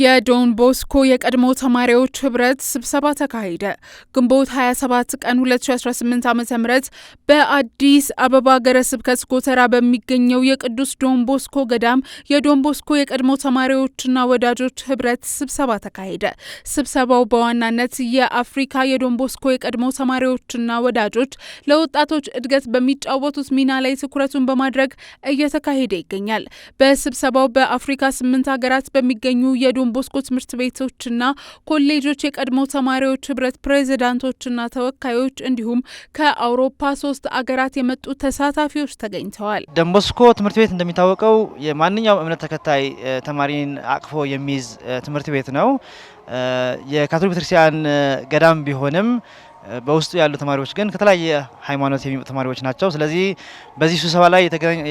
የዶን ቦስኮ የቀድሞ ተማሪዎች ህብረት ስብሰባ ተካሄደ። ግንቦት 27 ቀን 2018 ዓ.ም በአዲስ አበባ ሀገረ ስብከት ጎተራ በሚገኘው የቅዱስ ዶን ቦስኮ ገዳም የዶን ቦስኮ የቀድሞ ተማሪዎችና ወዳጆች ህብረት ስብሰባ ተካሄደ። ስብሰባው በዋናነት የአፍሪካ የዶን ቦስኮ የቀድሞ ተማሪዎችና ወዳጆች ለወጣቶች እድገት በሚጫወቱት ሚና ላይ ትኩረቱን በማድረግ እየተካሄደ ይገኛል። በስብሰባው በአፍሪካ 8 ሀገራት በሚገኙ የዶን ቦስኮ ትምህርት ቤቶችና ኮሌጆች የቀድሞ ተማሪዎች ህብረት ፕሬዝዳንቶችና ተወካዮች እንዲሁም ከአውሮፓ 3 አገራት የመጡ ተሳታፊዎች ተገኝተዋል። ዶን ቦስኮ ትምህርት ቤት እንደሚታወቀው የማንኛውም እምነት ተከታይ ተማሪን አቅፎ የሚይዝ ትምህርት ቤት ነው። የካቶሊክ ቤተክርስቲያን ገዳም ቢሆንም በውስጡ ያሉ ተማሪዎች ግን ከተለያየ ሃይማኖት የሚመጡ ተማሪዎች ናቸው። ስለዚህ በዚህ ስብሰባ ላይ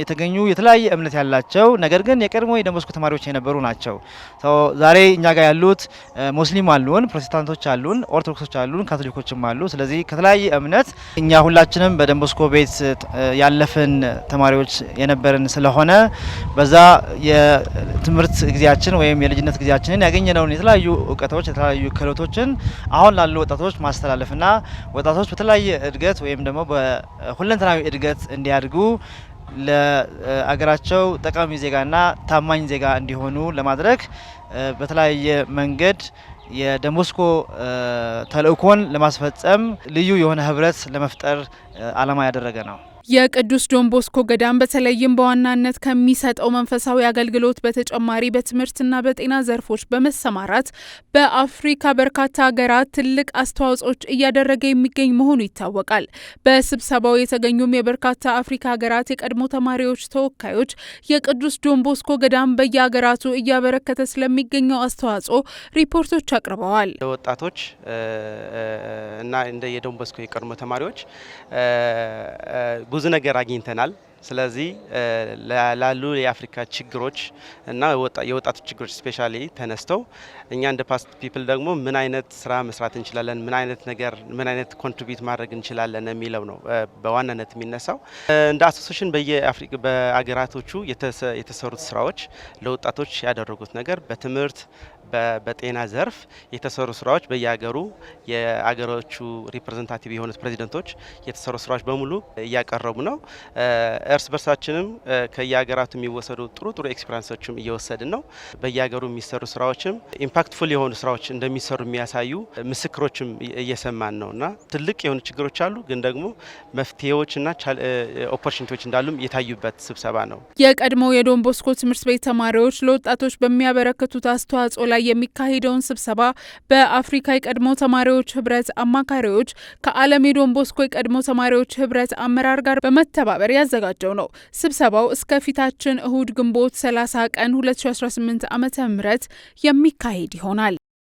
የተገኙ የተለያየ እምነት ያላቸው ነገር ግን የቀድሞ የዶን ቦስኮ ተማሪዎች የነበሩ ናቸው። ዛሬ እኛ ጋር ያሉት ሙስሊም አሉን፣ ፕሮቴስታንቶች አሉን፣ ኦርቶዶክሶች አሉን፣ ካቶሊኮችም አሉ። ስለዚህ ከተለያየ እምነት እኛ ሁላችንም በዶን ቦስኮ ቤት ያለፍን ተማሪዎች የነበርን ስለሆነ በዛ የትምህርት ጊዜያችን ወይም የልጅነት ጊዜያችንን ያገኘነውን የተለያዩ እውቀቶች የተለያዩ ክህሎቶችን አሁን ላሉ ወጣቶች ማስተላለፍና ወጣቶች በተለያየ እድገት ወይም ደግሞ በሁለንተናዊ እድገት እንዲያድጉ ለአገራቸው ጠቃሚ ዜጋና ታማኝ ዜጋ እንዲሆኑ ለማድረግ በተለያየ መንገድ የዶን ቦስኮ ተልእኮን ለማስፈጸም ልዩ የሆነ ህብረት ለመፍጠር ዓላማ ያደረገ ነው። የቅዱስ ዶን ቦስኮ ገዳም በተለይም በዋናነት ከሚሰጠው መንፈሳዊ አገልግሎት በተጨማሪ በትምህርትና በጤና ዘርፎች በመሰማራት በአፍሪካ በርካታ ሀገራት ትልቅ አስተዋጽኦች እያደረገ የሚገኝ መሆኑ ይታወቃል። በስብሰባው የተገኙም የበርካታ አፍሪካ ሀገራት የቀድሞ ተማሪዎች ተወካዮች የቅዱስ ዶን ቦስኮ ገዳም በየሀገራቱ እያበረከተ ስለሚገኘው አስተዋጽኦ ሪፖርቶች አቅርበዋል። ወጣቶች እና እንደ የዶን ቦስኮ የቀድሞ ተማሪዎች ብዙ ነገር አግኝተናል። ስለዚህ ላሉ የአፍሪካ ችግሮች እና የወጣቶች ችግሮች ስፔሻሊ ተነስተው እኛ እንደ ፓስት ፒፕል ደግሞ ምን አይነት ስራ መስራት እንችላለን፣ ምን አይነት ኮንትሪቢዩት ማድረግ እንችላለን የሚለው ነው በዋናነት የሚነሳው። እንደ አሶሲዬሽን በአገራቶቹ የተሰሩት ስራዎች ለወጣቶች ያደረጉት ነገር በትምህርት በጤና ዘርፍ የተሰሩ ስራዎች በየሀገሩ የአገሮቹ ሪፕሬዘንታቲቭ የሆኑት ፕሬዚደንቶች የተሰሩ ስራዎች በሙሉ እያቀረቡ ነው። እርስ በርሳችንም ከየሀገራቱ የሚወሰዱ ጥሩ ኤክስፒሪንሶችም እየወሰድን ነው። በየሀገሩ የሚሰሩ ስራዎችም ኢምፓክትፉል የሆኑ ስራዎች እንደሚሰሩ የሚያሳዩ ምስክሮችም እየሰማን ነው እና ትልቅ የሆኑ ችግሮች አሉ፣ ግን ደግሞ መፍትሄዎችና ኦፖርቹኒቲዎች እንዳሉም የታዩበት ስብሰባ ነው። የቀድሞው የዶን ቦስኮ ትምህርት ቤት ተማሪዎች ለወጣቶች በሚያበረክቱት አስተዋጽኦ ላይ የሚካሄደውን ስብሰባ በአፍሪካ የቀድሞ ተማሪዎች ህብረት አማካሪዎች ከዓለም የዶን ቦስኮ የቀድሞ ተማሪዎች ህብረት አመራር ጋር በመተባበር ያዘጋጀው ነው። ስብሰባው እስከ ፊታችን እሁድ ግንቦት 30 ቀን 2018 ዓ.ም የሚካሄድ ይሆናል።